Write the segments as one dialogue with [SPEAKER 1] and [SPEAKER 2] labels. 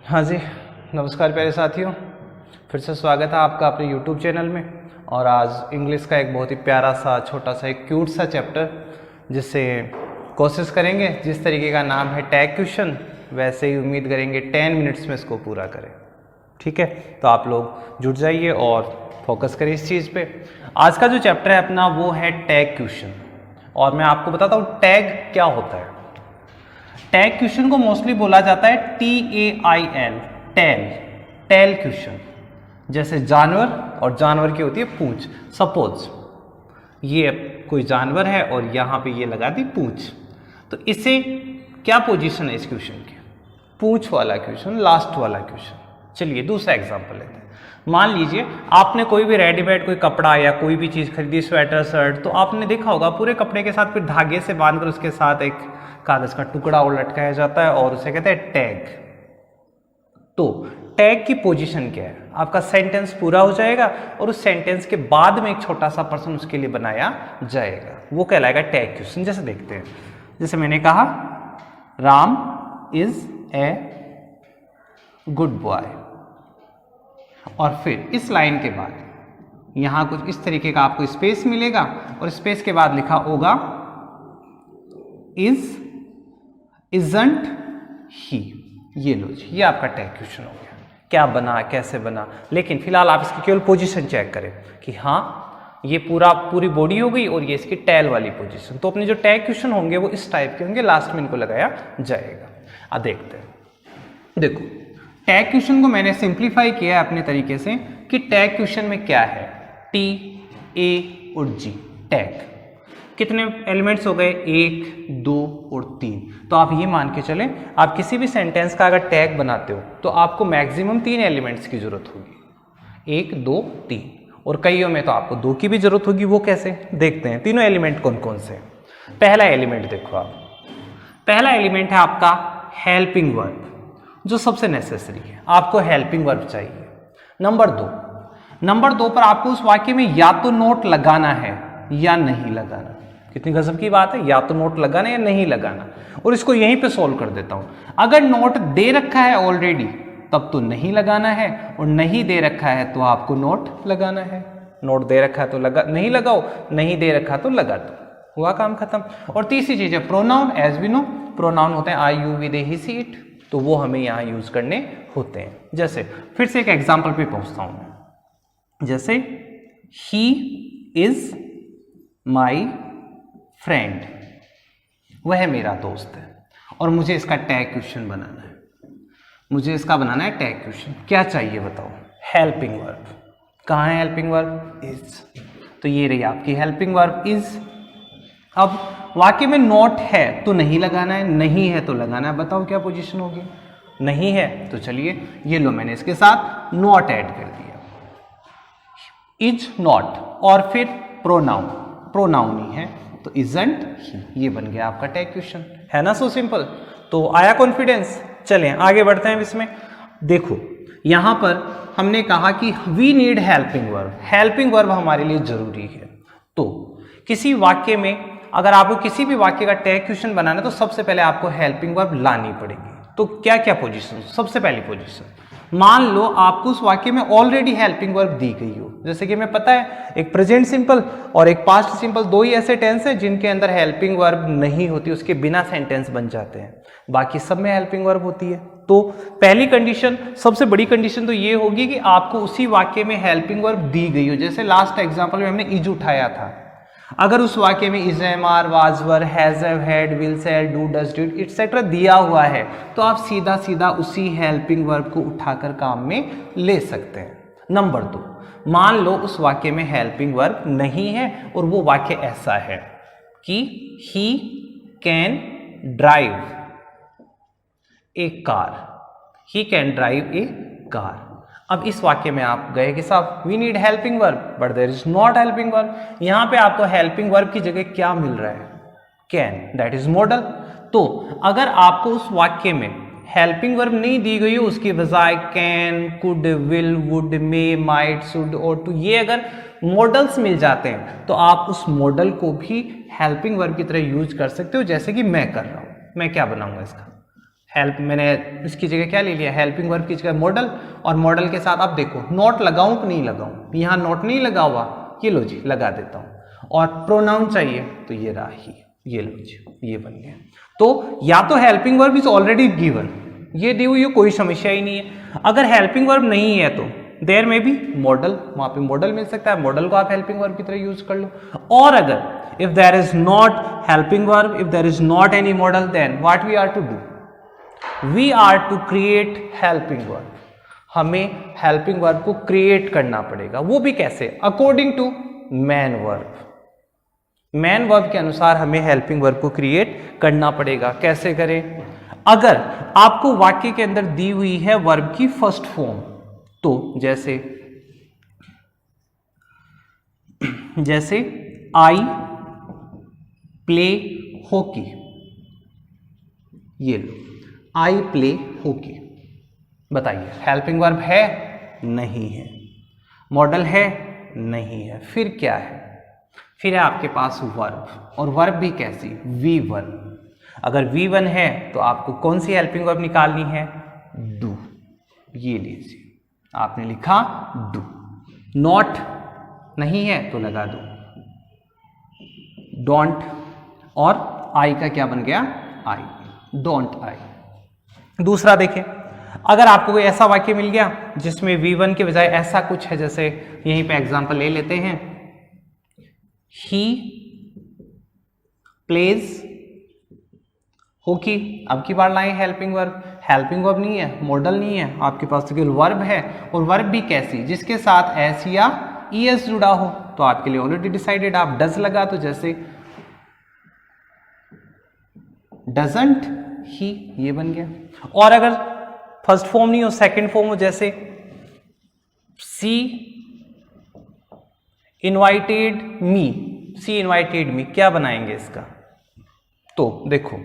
[SPEAKER 1] हाँ जी, नमस्कार प्यारे साथियों, फिर से स्वागत है आपका अपने YouTube चैनल में। और आज इंग्लिश का एक बहुत ही प्यारा सा छोटा सा एक क्यूट सा चैप्टर जिससे कोशिश करेंगे, जिस तरीके का नाम है टैग क्वेश्चन, वैसे ही उम्मीद करेंगे 10 मिनट्स में इसको पूरा करें। ठीक है, तो आप लोग जुट जाइए और फोकस करें इस चीज़ पे। आज का जो चैप्टर है अपना वो है टैग क्वेश्चन। और मैं आपको बताता हूँ टैग क्या होता है। टैग क्वेश्चन को मोस्टली बोला जाता है TAIL, टैल क्वेश्चन। जैसे जानवर, और जानवर की होती है पूंछ। सपोज ये कोई जानवर है और यहाँ पे ये लगा दी पूंछ, तो इसे क्या पोजीशन है इस क्वेश्चन की? पूंछ वाला क्वेश्चन, लास्ट वाला क्वेश्चन। चलिए दूसरा एग्जांपल लेते हैं। मान लीजिए आपने कोई भी रेडीमेड कोई कपड़ा या कोई भी चीज़ खरीदी, स्वेटर, शर्ट, तो आपने देखा होगा पूरे कपड़े के साथ फिर धागे से बांधकर उसके साथ एक कागज का टुकड़ा और लटकाया जाता है और उसे कहते हैं टैग। तो टैग की पोजीशन क्या है? आपका सेंटेंस पूरा हो जाएगा और उस सेंटेंस के बाद में एक छोटा सा पर्सन उसके लिए बनाया जाएगा, वो कहलाएगा टैग क्वेश्चन। जैसे देखते हैं, जैसे मैंने कहा Ram is a good boy, और फिर इस लाइन के बाद यहां कुछ इस तरीके का आपको स्पेस मिलेगा और स्पेस के बाद लिखा होगा इज, इजंट ही। ये लो जी, ये आपका टैग क्वेश्चन हो गया। क्या बना, कैसे बना, लेकिन फिलहाल आप इसकी केवल पोजीशन चेक करें कि हाँ ये पूरी बॉडी हो गई और ये इसकी टैल वाली पोजीशन। तो अपने जो टैग क्वेश्चन होंगे वो इस टाइप के होंगे, लास्ट में इनको लगाया जाएगा। अब देखते हैं, देखो टैग क्वेश्चन को मैंने सिंप्लीफाई किया है अपने तरीके से कि टैग क्वेश्चन में क्या है, TA और G। टैग कितने एलिमेंट्स हो गए? 1, 2 और 3। तो आप ये मान के चलें, आप किसी भी सेंटेंस का अगर टैग बनाते हो तो आपको मैक्सिमम 3 एलिमेंट्स की जरूरत होगी, 1, 2, 3, और कईयों में तो आपको 2 की भी जरूरत होगी। वो कैसे, देखते हैं। तीनों एलिमेंट कौन कौन से? पहला एलिमेंट देखो आप, पहला एलिमेंट है आपका हेल्पिंग वर्ब, जो सबसे नेसेसरी है। आपको हेल्पिंग वर्ब चाहिए। नंबर 2 पर आपको उस वाक्य में या तो नोट लगाना है या नहीं लगाना। कितनी गजब की बात है, या तो नोट लगाना या नहीं लगाना। और इसको यहीं पे सोल्व कर देता हूं। अगर नोट दे रखा है ऑलरेडी तब तो नहीं लगाना है, और नहीं दे रखा है तो आपको नोट लगाना है। नोट दे रखा है तो नहीं लगाओ, नहीं दे रखा तो लगा दो, हुआ काम खत्म। और तीसरी चीज है pronoun. As we know, pronoun होते हैं I, you, we, they, he, she, it, तो वो हमें यहां यूज करने होते हैं। जैसे फिर से एक एग्जाम्पल पे पहुंचता हूं मैं। जैसे ही इज माई फ्रेंड, वह मेरा दोस्त है, और मुझे इसका टैग क्वेश्चन बनाना है। मुझे इसका बनाना है टैग क्वेश्चन। क्या चाहिए बताओ? Helping verb. कहाँ है हेल्पिंग वर्ब? इज। तो ये रही आपकी हेल्पिंग वर्ब इज। अब वाक्य में नॉट है तो नहीं लगाना है, नहीं है तो लगाना है। बताओ क्या पोजीशन होगी? नहीं है तो चलिए ये लो, मैंने इसके साथ नॉट ऐड कर दिया, इज नॉट, और फिर प्रोनाउन, प्रोनाउन ही है तो इजंट ही। ये बन गया आपका टैग क्वेश्चन, है ना? So simple. तो आया कॉन्फिडेंस? चलें आगे बढ़ते हैं इसमें। देखो यहां पर हमने कहा कि we need helping verb. Helping verb हमारे लिए जरूरी है। तो किसी वाक्य में अगर आपको किसी भी वाक्य का टैग क्वेश्चन बनाना है तो सबसे पहले आपको हेल्पिंग वर्ब लानी पड़ेगी। तो क्या क्या पोजीशन? सबसे पहली पोजीशन, मान लो आपको उस वाक्य में ऑलरेडी हेल्पिंग वर्ब दी गई हो। जैसे कि हमें पता है एक प्रेजेंट सिंपल और एक पास्ट सिंपल, 2 ही ऐसे टेंस हैं जिनके अंदर हेल्पिंग वर्ब नहीं होती, उसके बिना सेंटेंस बन जाते हैं। बाकी सब में हेल्पिंग वर्ब होती है। तो पहली कंडीशन, सबसे बड़ी कंडीशन तो ये होगी कि आपको उसी वाक्य में हेल्पिंग वर्ब दी गई हो। जैसे लास्ट एग्जाम्पल में हमने इज उठाया था, अगर उस वाक्य में is, am, are, was, were, has, have, had, will, shall, do, does, did, etcetera दिया हुआ है तो आप सीधा सीधा उसी हेल्पिंग वर्ब को उठाकर काम में ले सकते हैं। नंबर 2, मान लो उस वाक्य में हेल्पिंग वर्ब नहीं है और वो वाक्य ऐसा है कि he can drive a car, he can drive a car. अब इस वाक्य में आप गए कि साहब we need helping verb but there is not helping verb. यहां पे आपको हेल्पिंग वर्ब की जगह क्या मिल रहा है? Can, that is model. तो अगर आपको उस वाक्य में हेल्पिंग वर्ब नहीं दी गई हो, उसकी बजाय can, could, will, would, may, might, should, और टू, ये अगर मॉडल्स मिल जाते हैं तो आप उस मॉडल को भी हेल्पिंग वर्ब की तरह यूज कर सकते हो, जैसे कि मैं कर रहा हूं। मैं क्या बनाऊंगा इसका? हेल्प, मैंने इसकी जगह क्या ले लिया, हेल्पिंग वर्ब की जगह मॉडल, और मॉडल के साथ अब देखो नॉट लगाऊं कि नहीं लगाऊं, यहाँ नॉट नहीं लगा हुआ, ये लो जी लगा देता हूं, और प्रोनाउन चाहिए तो ये रहा ही, ये लो जी, ये बन गया। तो या तो helping verb is already given, ये दी हुई कोई समस्या ही नहीं है। अगर हेल्पिंग वर्ब नहीं है तो देयर में भी मॉडल, वहां पे मॉडल मिल सकता है, मॉडल को आप हेल्पिंग वर्ब की तरह यूज कर लो। और अगर if there is not helping verb, if there is not any modal, then what we are to do, we are to create helping verb. हमें हेल्पिंग वर्ब को क्रिएट करना पड़ेगा, वो भी कैसे, according to main verb. Main verb के अनुसार हमें हेल्पिंग वर्ब को क्रिएट करना पड़ेगा। कैसे करें, अगर आपको वाक्य के अंदर दी हुई है वर्ब की फर्स्ट फॉर्म, तो जैसे आई प्ले हॉकी, ये लो आई प्ले हॉकी, बताइए हेल्पिंग वर्ब है, नहीं है, मॉडल है, नहीं है, फिर क्या है, फिर है आपके पास वर्ब, और वर्ब भी कैसी, V1। अगर V1 है तो आपको कौन सी हेल्पिंग वर्ब निकालनी है, डू, ये लीजिए आपने लिखा डू। नॉट नहीं है तो लगा दो डोंट, और आई का क्या बन गया, आई, डोंट आई। दूसरा देखें, अगर आपको कोई ऐसा वाक्य मिल गया जिसमें V1 के बजाय ऐसा कुछ है, जैसे यहीं पे एग्जांपल ले लेते हैं, ही प्लेज हॉकी, अब की बार लाए हेल्पिंग वर्ब, हेल्पिंग वर्ब नहीं है, मॉडल नहीं है, आपके पास तो केवल वर्ब है, और वर्ब भी कैसी, जिसके साथ एस या ईएस जुड़ा हो। तो आपके लिए ऑलरेडी डिसाइडेड, आप डज लगा, तो जैसे डजंट ही, ये बन गया। और अगर फर्स्ट फॉर्म नहीं हो, सेकंड फॉर्म हो, जैसे सी इनवाइटेड मी, सी इनवाइटेड मी, क्या बनाएंगे इसका, तो देखो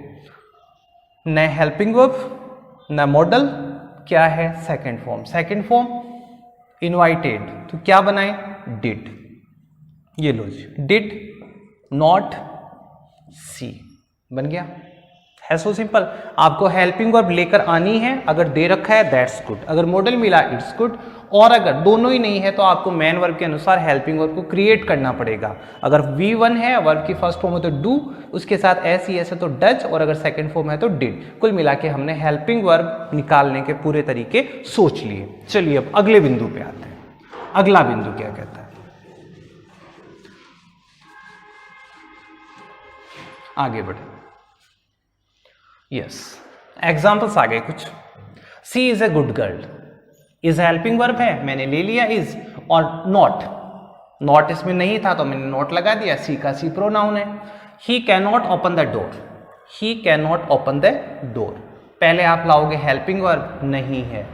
[SPEAKER 1] न हेल्पिंग वर्ब न मॉडल, क्या है, second form, second form invited, तो क्या बनाए, डिड, ये लो जी, डिड नॉट सी, बन गया, है सो सिंपल। आपको हेल्पिंग वर्ब लेकर आनी है, अगर दे रखा है दैट्स गुड, अगर मॉडल मिला इट्स गुड, और अगर दोनों ही नहीं है तो आपको मैन वर्ब के अनुसार हेल्पिंग वर्ब को क्रिएट करना पड़ेगा। अगर V1 है, वर्ब की फर्स्ट फॉर्म है तो डू, उसके साथ एस ई एस है तो डज, और अगर सेकंड फॉर्म है तो डिड। कुल मिला के हमने हेल्पिंग वर्ब निकालने के पूरे तरीके सोच लिए। चलिए अब अगले बिंदु पे आते हैं। अगला बिंदु क्या कहता है, आगे बढ़े। यस, एग्जाम्पल्स आ गए कुछ। She is a good girl, is helping verb है, मैंने ले लिया इज, और नॉट, नॉट इसमें नहीं था तो मैंने नॉट लगा दिया, सी का सी प्रोनाउन है। He can not open the door, he can not open the door, पहले आप लाओगे हेल्पिंग वर्ब, नहीं है,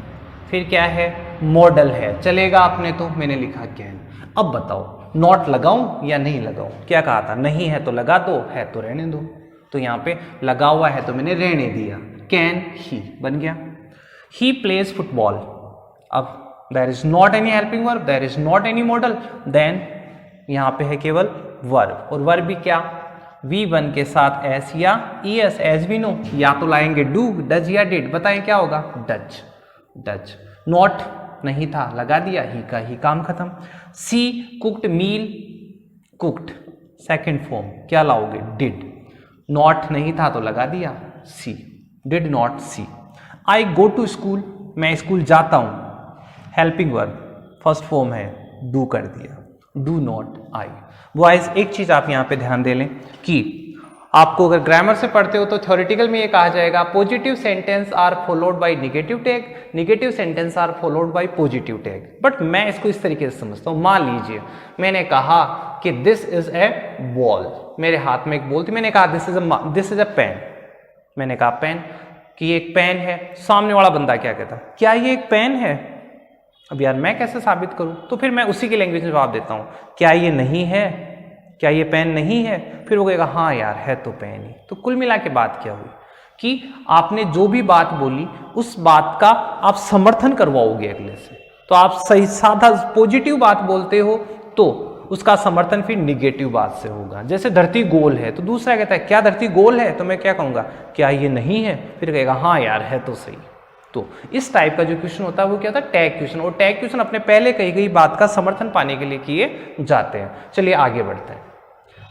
[SPEAKER 1] फिर क्या है, मॉडल है, चलेगा आपने तो, मैंने लिखा कैन। अब बताओ नॉट लगाऊं या नहीं लगाऊं, क्या कहा था, नहीं है तो लगा दो, है तो रहने दो, तो यहाँ पे लगा हुआ है तो मैंने रहने दिया, कैन ही बन गया। ही प्लेज फुटबॉल, अब there is not any helping verb, there is not any modal, then यहाँ पे है केवल वर्ब, और वर्ब भी क्या, V1 के साथ एस या ES, एज वी नो, या तो लाएंगे डू, डज या डिड, बताएं क्या होगा, डज, डज। नॉट नहीं था, लगा दिया, ही का ही, काम खत्म। She cooked meal, cooked, second form, क्या लाओगे, डिड, नॉट नहीं था तो लगा दिया she, did not see. I go to school, मैं स्कूल जाता हूं, हेल्पिंग वर्ब फर्स्ट फॉर्म है, डू कर दिया, डू नॉट आई। बॉयज एक चीज आप यहां पे ध्यान दे लें कि आपको अगर ग्रामर से पढ़ते हो तो थ्योरेटिकल में ये कहा जाएगा positive sentence are followed by negative tag, negative sentence are followed by positive tag. But मैं इसको इस तरीके से समझता हूं, मान लीजिए मैंने कहा कि दिस इज ए बॉल, मेरे हाथ में एक बॉल थी, मैंने कहा दिस इज अ पेन, मैंने कहा पेन, कि ये एक पेन है, सामने वाला बंदा क्या कहता, क्या ये एक पेन है, अब यार मैं कैसे साबित करूं, तो फिर मैं उसी की लैंग्वेज में जवाब देता हूं, क्या ये नहीं है, क्या ये पेन नहीं है, फिर वो कहेगा हाँ यार है तो पेन ही। तो कुल मिला के बात क्या हुई कि आपने जो भी बात बोली उस बात का आप समर्थन करवाओगे अगले से, तो आप सही साधा पॉजिटिव बात बोलते हो तो उसका समर्थन फिर निगेटिव बात से होगा। जैसे धरती गोल है तो दूसरा कहता है क्या धरती गोल है, तो मैं क्या कहूँगा क्या ये नहीं है, फिर कहेगा हाँ यार है तो सही। तो इस टाइप का जो क्वेश्चन होता है वो क्या होता है टैग क्वेश्चन, और टैग क्वेश्चन अपने पहले कही गई बात का समर्थन पाने के लिए किए जाते हैं। चलिए आगे बढ़ते हैं।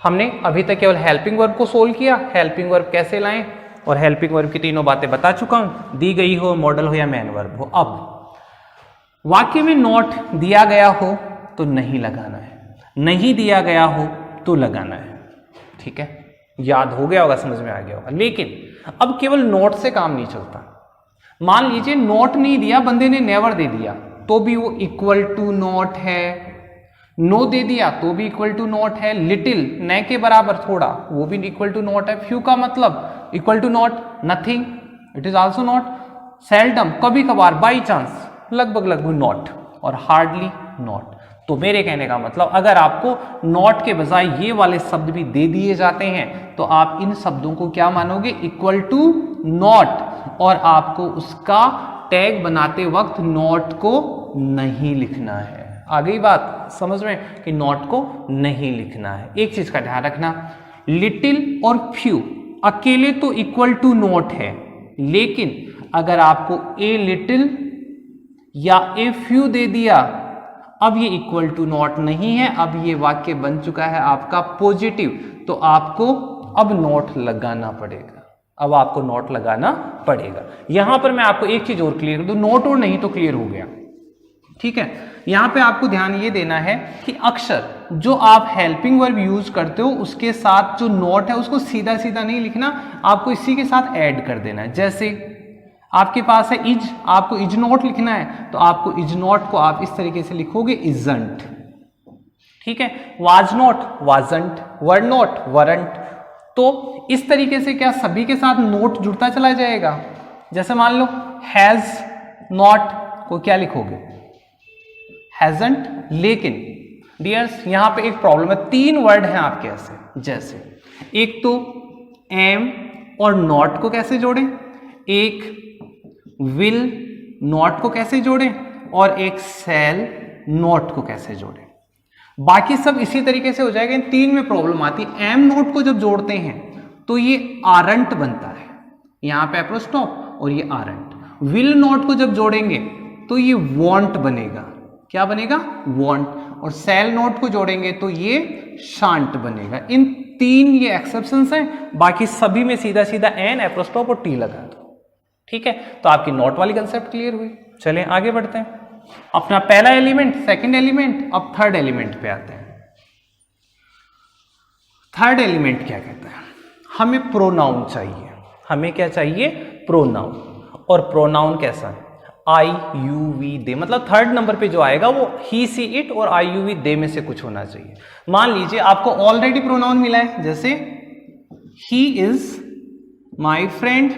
[SPEAKER 1] हमने अभी तक केवल हेल्पिंग वर्ब को सोल्व किया, हेल्पिंग वर्ब कैसे लाएं, और हेल्पिंग वर्ब की तीनों बातें बता चुका हूं, दी गई हो, मॉडल हो या मैन वर्ब हो। अब वाक्य में नॉट दिया गया हो तो नहीं लगाना है, नहीं दिया गया हो तो लगाना है। ठीक है, याद हो गया होगा, समझ में आ गया होगा। लेकिन अब केवल नॉट से काम नहीं चलता। मान लीजिए नॉट नहीं दिया, बंदे ने नेवर दे दिया तो भी वो इक्वल टू नॉट है, नो दे दिया तो भी इक्वल टू नॉट है, लिटिल न के बराबर थोड़ा वो भी इक्वल टू नॉट है, फ्यू का मतलब equal to not, nothing it is also not, seldom कभी कभार, बाई चांस लगभग लगभग नॉट, और हार्डली नॉट। तो मेरे कहने का मतलब अगर आपको नॉट के बजाय ये वाले शब्द भी दे दिए जाते हैं तो आप इन शब्दों को क्या मानोगे इक्वल टू नॉट, और आपको उसका टैग बनाते वक्त नॉट को नहीं लिखना है। आ गई बात समझ में कि नॉट को नहीं लिखना है। एक चीज का ध्यान रखना, लिटिल और फ्यू अकेले तो इक्वल टू नॉट है, लेकिन अगर आपको ए लिटिल या ए फ्यू दे दिया अब ये इक्वल टू नॉट नहीं है, अब ये वाक्य बन चुका है आपका पॉजिटिव, तो आपको अब नॉट लगाना पड़ेगा, अब आपको नॉट लगाना पड़ेगा। यहां पर मैं आपको एक चीज और क्लियर कर दूं, नॉट और नहीं तो क्लियर हो गया। ठीक है, यहां पे आपको ध्यान ये देना है कि अक्षर जो आप हेल्पिंग वर्ब यूज करते हो उसके साथ जो नॉट है उसको सीधा सीधा नहीं लिखना, आपको इसी के साथ ऐड कर देना है। जैसे आपके पास है इज, आपको इज नॉट लिखना है तो आपको इज नॉट को आप इस तरीके से लिखोगे इजंट। ठीक है, was not wasn't, were not weren't. तो इस तरीके से क्या सभी के साथ नोट जुड़ता चला जाएगा। जैसे मान लो हैज नॉट को क्या लिखोगे हैजंट। लेकिन डियर्स यहां पे एक प्रॉब्लम है, तीन वर्ड हैं आपके ऐसे, जैसे एक तो एम और नॉट को कैसे जोड़ें, एक विल नॉट को कैसे जोड़ें, और एक सेल नॉट को कैसे जोड़ें। बाकी सब इसी तरीके से हो जाएगा, इन तीन में प्रॉब्लम आती है। एम नॉट को जब जोड़ते हैं तो ये आरंट बनता है, यहां पे एप्रोस्टॉप और ये आरंट। विल नॉट को जब जोड़ेंगे तो ये वॉन्ट बनेगा, क्या बनेगा वॉन्ट, और सेल नोट को जोड़ेंगे तो ये शांट बनेगा। इन तीन ये एक्सेप्शंस हैं, बाकी सभी में सीधा सीधा एन एप्रोस्टॉप और टी लगा दो। ठीक है, तो आपकी नोट वाली कंसेप्ट क्लियर हुई। चलें आगे बढ़ते हैं। अपना पहला एलिमेंट, सेकंड एलिमेंट, अब थर्ड एलिमेंट पे आते हैं। थर्ड एलिमेंट क्या कहता है, हमें प्रोनाउन चाहिए। हमें क्या चाहिए प्रोनाउन, और प्रोनाउन कैसा है आई यू वी दे, मतलब थर्ड नंबर पे जो आएगा वो ही सी इट और आई यू वी दे में से कुछ होना चाहिए। मान लीजिए आपको ऑलरेडी प्रोनाउन मिला है, जैसे ही इज माई फ्रेंड,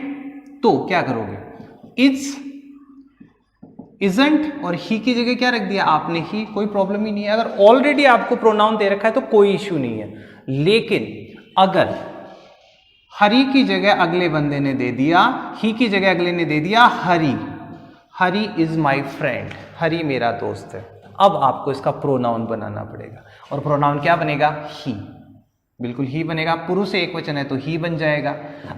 [SPEAKER 1] तो क्या करोगे इज इजंट, और ही की जगह क्या रख दिया आपने ही, कोई प्रॉब्लम ही नहीं है। अगर ऑलरेडी आपको प्रोनाउन दे रखा है तो कोई इश्यू नहीं है। लेकिन अगर हरी की जगह अगले बंदे ने दे दिया, ही की जगह अगले ने दे दिया हरी, हरी इज माई फ्रेंड, हरी मेरा दोस्त है, अब आपको इसका प्रोनाउन बनाना पड़ेगा। और प्रोनाउन क्या बनेगा ही, बिल्कुल ही बनेगा। पुरुष एक वचन है तो ही बन जाएगा।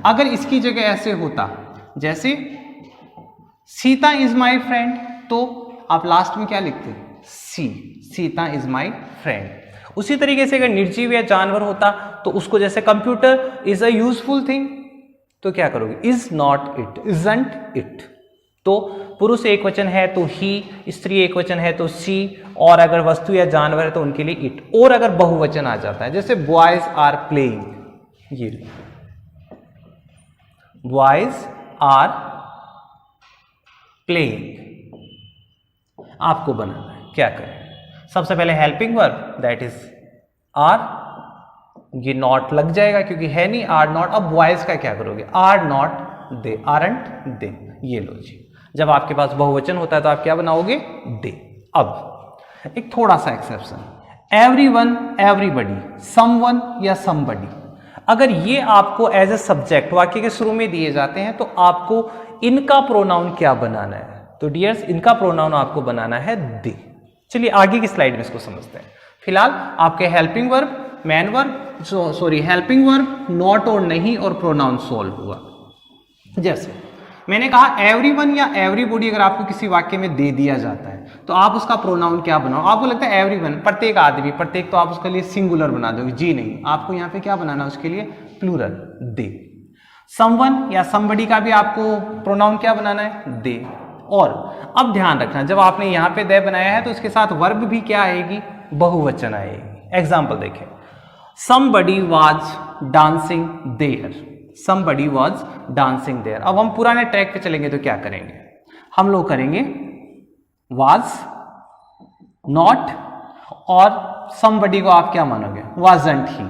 [SPEAKER 1] अगर इसकी जगह ऐसे होता जैसे सीता इज माई फ्रेंड, तो आप लास्ट में क्या लिखते सी, सीता इज माई फ्रेंड। उसी तरीके से अगर निर्जीव या जानवर होता तो उसको जैसे computer is a useful thing, तो क्या करोगे is not it, isn't it. तो पुरुष एक वचन है तो ही, स्त्री एक वचन है तो सी, और अगर वस्तु या जानवर है तो उनके लिए इट। और अगर बहुवचन आ जाता है जैसे बॉयज आर प्लेइंग, ये बॉयज आर प्लेइंग, आपको बनाना है। क्या करें, सबसे पहले helping verb that is are, ये नॉट लग जाएगा क्योंकि है नहीं आर नॉट। अब बॉयज का क्या करोगे आर नॉट दे, आरंट दे, ये लो जी। जब आपके पास बहुवचन होता है तो आप क्या बनाओगे दे। अब एक थोड़ा सा एक्सेप्शन, एवरीवन एवरीबडी, समवन या समबडी, अगर ये आपको एज ए सब्जेक्ट वाक्य के शुरू में दिए जाते हैं तो आपको इनका प्रोनाउन क्या बनाना है, तो डियर्स इनका प्रोनाउन आपको बनाना है दे। चलिए आगे की स्लाइड में इसको समझते हैं। फिलहाल आपके helping verb, main verb, sorry helping verb, not और नहीं और प्रोनाउन सॉल्व हुआ। जैसे मैंने कहा एवरीवन या एवरीबॉडी अगर आपको किसी वाक्य में दे दिया जाता है तो आप उसका प्रोनाउन क्या बनाओ? आपको लगता है एवरीवन, प्रत्येक आदमी, प्रत्येक, तो आप उसके लिए सिंगुलर बना दोगे। जी नहीं, आपको यहाँ पे क्या बनाना है उसके लिए? प्लूरल, दे। समवन या समबडी का भी आपको प्रोनाउन क्या बनाना है? दे। और अब ध्यान रखना, जब आपने यहाँ पे दे बनाया है तो इसके साथ वर्ब भी क्या आएगी? बहुवचन आएगी। एग्जाम्पल देखें, somebody was dancing there, somebody was dancing there। अब हम पुराने ट्रैक पे चलेंगे तो क्या करेंगे? हम लोग करेंगे was, not, और somebody को आप क्या मानोगे? wasn't he,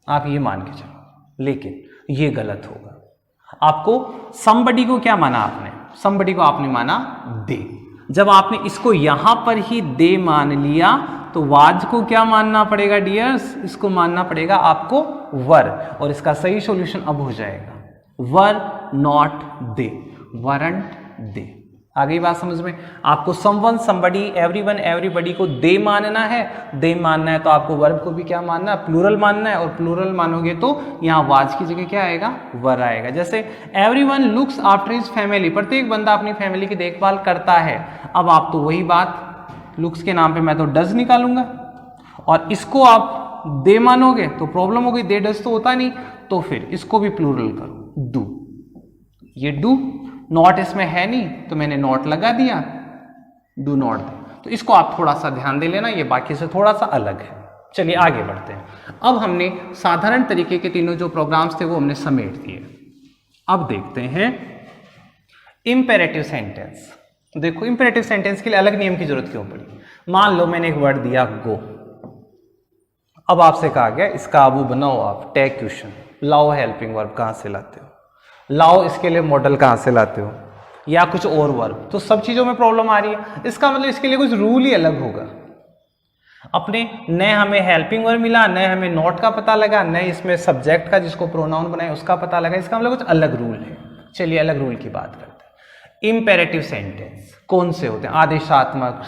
[SPEAKER 1] आप ये मान के चलो। लेकिन ये गलत होगा। आपको somebody को क्या माना आपने? somebody को आपने माना दे। जब आपने इसको यहां पर ही दे मान लिया तो वाज को क्या मानना पड़ेगा डियर्स? इसको मानना पड़ेगा आपको वर, और इसका सही सॉल्यूशन अब हो जाएगा वर नॉट दे, वरंट दे। आ गई बात समझ में? आपको समवन, समबडी, एवरीवन, एवरीबडी को दे मानना है, दे मानना है तो आपको वर्ब को भी क्या मानना है? प्लूरल मानना है, और प्लूरल मानोगे तो यहाँ वाज की जगह क्या आएगा? वर आएगा। जैसे everyone looks after his family, प्रत्येक बंदा अपनी फैमिली की देखभाल करता है। अब आप तो वही बात लुक्स के नाम पे मैं तो डज निकालूंगा, और इसको आप दे मानोगे तो प्रॉब्लम हो गई, दे डज तो होता नहीं, तो फिर इसको भी प्लूरल करो, डू। ये डू, नॉट इसमें है नहीं तो मैंने नॉट लगा दिया, डू नॉट दे। तो इसको आप थोड़ा सा ध्यान दे लेना, ये बाकी से थोड़ा सा अलग है। चलिए आगे बढ़ते हैं। अब हमने साधारण तरीके के तीनों जो प्रोग्राम्स थे वो हमने समेट दिए। अब देखते हैं इंपेरेटिव सेंटेंस। देखो इंपेरेटिव सेंटेंस के लिए अलग नियम की जरूरत क्यों पड़ी? मान लो मैंने एक वर्ड दिया गो, अब आपसे कहा गया इसका वो बनाओ आप टैग क्वेश्चन, लाओ हेल्पिंग वर्ब कहां से लाते हो, लाओ इसके लिए मॉडल कहां से लाते हो, या कुछ और वर्ब। तो सब चीजों में प्रॉब्लम आ रही है, इसका मतलब इसके लिए कुछ रूल ही अलग होगा। अपने न हमें हेल्पिंग वर्ब मिला, न हमें नॉट का पता लगा, न इसमें सब्जेक्ट का जिसको प्रोनाउन बनाए उसका पता लगा, इसका मतलब कुछ अलग रूल है। चलिए अलग रूल की बात करते हैं। इंपेरेटिव सेंटेंस कौन से होते हैं? आदेशात्मक,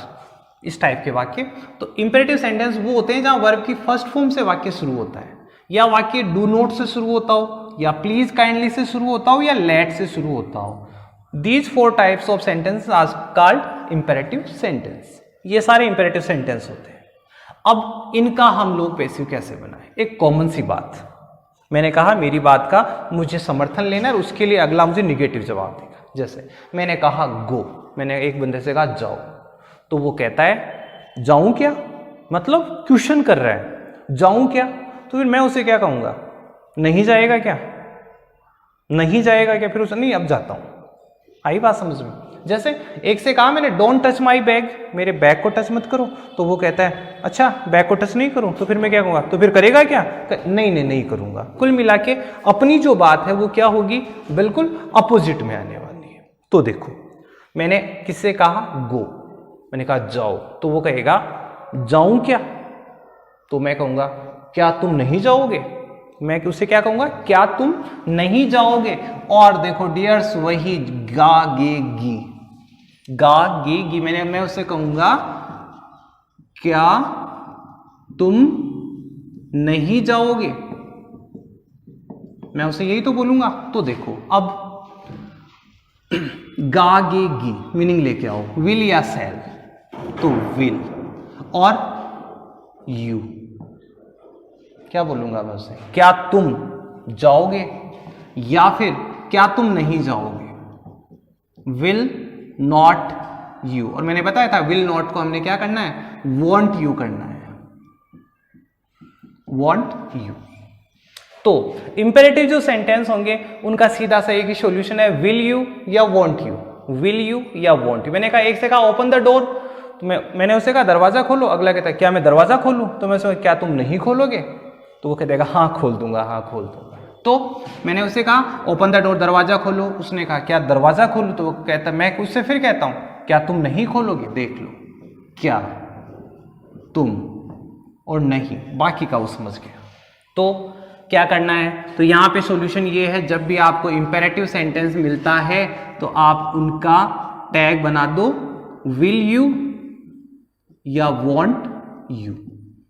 [SPEAKER 1] इस टाइप के वाक्य। तो इंपेरेटिव सेंटेंस वो होते हैं जहां वर्ब की फर्स्ट फॉर्म से वाक्य शुरू होता है, या वाक्य डू नॉट से शुरू होता हो, या प्लीज काइंडली से शुरू होता हो, या लेट से शुरू होता हो। These 4 types of sentence are called imperative sentence. ये सारे इंपेरेटिव सेंटेंस होते हैं। अब इनका हम लोग पैसिव कैसे बनाएं? एक कॉमन सी बात, मैंने कहा मेरी बात का मुझे समर्थन लेना है, उसके लिए अगला मुझे निगेटिव जवाब देगा। जैसे मैंने कहा गो, मैंने एक बंदे से कहा जाओ, तो वो कहता है जाऊं क्या, मतलब क्वेश्चन कर रहा है, जाऊं क्या। तो फिर मैं उसे क्या कहूंगा? नहीं जाएगा क्या? नहीं जाएगा क्या? फिर उसे नहीं, अब जाता हूं। आई बात समझ में? जैसे एक से कहा मैंने डोंट टच माई बैग, मेरे बैग को टच मत करो, तो वो कहता है अच्छा बैग को टच नहीं करूं, तो फिर मैं क्या कहूंगा? तो फिर करेगा क्या? नहीं करूंगा। कुल मिला के अपनी जो बात है वो क्या होगी? बिल्कुल अपोजिट में आने वाली है। तो देखो मैंने किससे कहा गो, मैंने कहा जाओ, तो वो कहेगा जाऊं क्या, तो मैं कहूंगा क्या तुम नहीं जाओगे। मैं उसे क्या कहूंगा? क्या तुम नहीं जाओगे। और देखो डियर्स वही गा गे गी, गा गे गी, मैं उसे कहूंगा क्या तुम नहीं जाओगे, मैं उसे यही तो बोलूंगा। तो देखो अब गा गे गी मीनिंग लेके आओ, विल या सेल, तो विल, और यू क्या बोलूंगा मैं उसे? क्या तुम जाओगे, या फिर क्या तुम नहीं जाओगे। विल नॉट यू, और मैंने बताया था विल नॉट को हमने क्या करना है? वॉन्ट यू करना है, वॉन्ट यू। तो इंपेरेटिव जो सेंटेंस होंगे उनका सीधा सा एक ही सॉल्यूशन है, विल यू या वॉन्ट यू, विल यू या वॉन्ट यू। मैंने कहा एक से कहा ओपन द डोर, तो मैंने उसे कहा दरवाजा खोलो, अगला कहता है क्या मैं दरवाजा खोलूं, तो मैं उसे क्या तुम नहीं खोलोगे, तो वो कहता है हाँ खोल दूंगा, हाँ खोल दूंगा। तो मैंने उसे कहा ओपन द डोर, दरवाजा खोलो, उसने कहा क्या दरवाजा खोलूं, तो वो कहता मैं उससे फिर कहता हूं क्या तुम नहीं खोलोगे। देख लो क्या, तुम और नहीं, बाकी का वो समझ गया। तो क्या करना है? तो यहाँ पे सॉल्यूशन ये है, जब भी आपको इंपेरेटिव सेंटेंस मिलता है तो आप उनका टैग बना दो विल यू या वॉन्ट यू।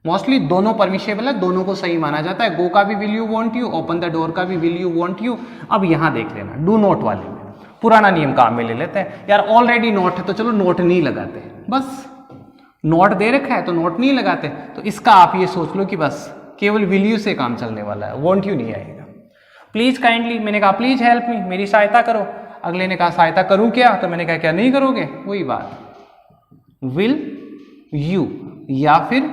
[SPEAKER 1] मोस्टली दोनों परमिशेबल है, दोनों को सही माना जाता है। गो का भी will you want you, open the door का भी विल यू वांट यू। अब यहां देख लेना, डू नॉट वाले में पुराना नियम काम में ले लेते हैं। यार ऑलरेडी नॉट है तो चलो नोट नहीं लगाते, बस नोट दे रखा है तो नोट नहीं लगाते। तो इसका आप ये सोच लो कि बस केवल विल यू से काम चलने वाला है, वांट यू नहीं आएगा। प्लीज काइंडली, मैंने कहा प्लीज हेल्प मी, मेरी सहायता करो। अगले ने कहा सहायता करूं क्या, तो मैंने कहा क्या नहीं करोगे, वही बात, विल यू या फिर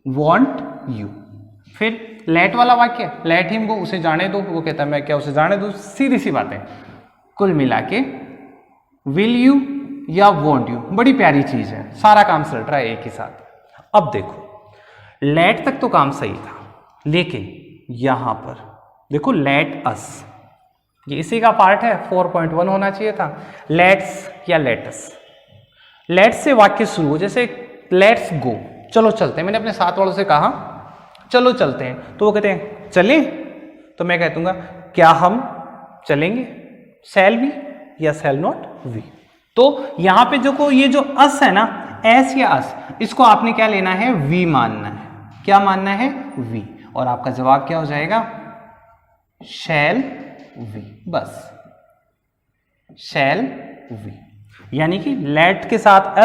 [SPEAKER 1] वॉन्ट यू। फिर लेट वाला वाक्य, लेट हिम गो, उसे जाने दो, वो कहता है मैं क्या उसे जाने दूं, सीधी सी बात है। कुल मिला के विल यू या वॉन्ट यू, बड़ी प्यारी चीज है, सारा काम सलट रहा है एक ही साथ। अब देखो लेट तक तो काम सही था, लेकिन यहां पर देखो लेट अस, ये इसी का पार्ट है, 4.1 होना चाहिए था। लेट्स या लेटस, लेट्स से वाक्य शुरू हो, जैसे लेट्स गो, चलो चलते हैं। मैंने अपने साथ वालों से कहा चलो चलते हैं, तो वो कहते हैं चलें, तो मैं कह दूंगा क्या हम चलेंगे, शैल वी या शैल नॉट वी। तो यहां पे जो ये जो अस है ना, एस या अस, इसको आपने क्या लेना है, वी मानना है। क्या मानना है, वी, और आपका जवाब क्या हो जाएगा, शैल वी, बस शैल वी। यानी कि लेट के साथ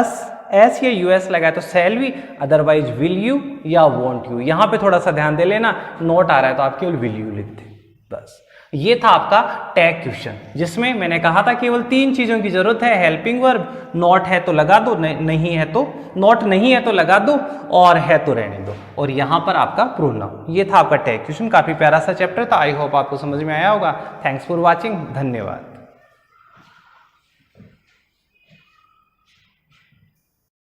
[SPEAKER 1] एस या यूएस लगाए तो shall we, otherwise will you या वॉन्ट यू। यहां पे थोड़ा सा ध्यान दे लेना, नोट आ रहा है तो आप केवल विल यू लिख दे, बस। ये था आपका टैग क्वेश्चन, जिसमें मैंने कहा था केवल 3 चीजों की जरूरत है, हेल्पिंग वर्ब, नॉट है तो लगा दो, नहीं है तो नॉट नहीं है तो लगा दो, और है तो रहने दो, और यहां पर आपका प्रोनाउन। ये था आपका टैग क्वेश्चन, काफी प्यारा सा चैप्टर था। आई होप आपको समझ में आया होगा। थैंक्स फॉर वॉचिंग, धन्यवाद।